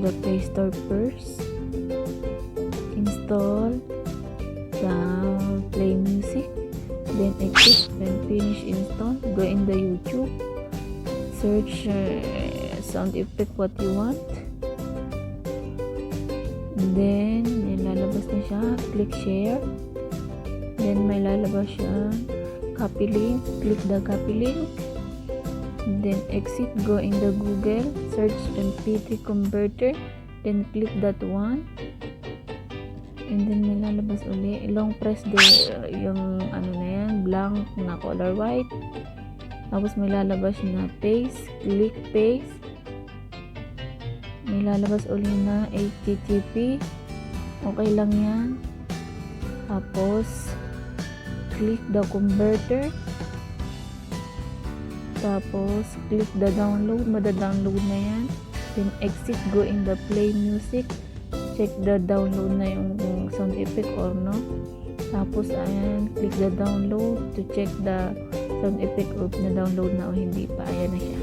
the Play Store first. Install the Play Music. Then exit. When finish install, go in the YouTube. Search sound effect what you want. Then lalabas na siya. Click share. Then may lalabas siya. Copy link. Click the copy link. Then exit, go in the Google, search MP3 converter, then click that one, and then may lalabas uli. Long press yung ano na yan, blank na color white. Tapos may lalabas na paste, click paste. May lalabas uli na HTTP. Okay lang yan. Tapos click the converter. Tapos, click the download. Mada-download na yan. Then, exit. Go in the Play Music. Check the download na yung sound effect or no. Tapos, ayan. Click the download to check the sound effect or na-download na o hindi pa. Ayan na siya.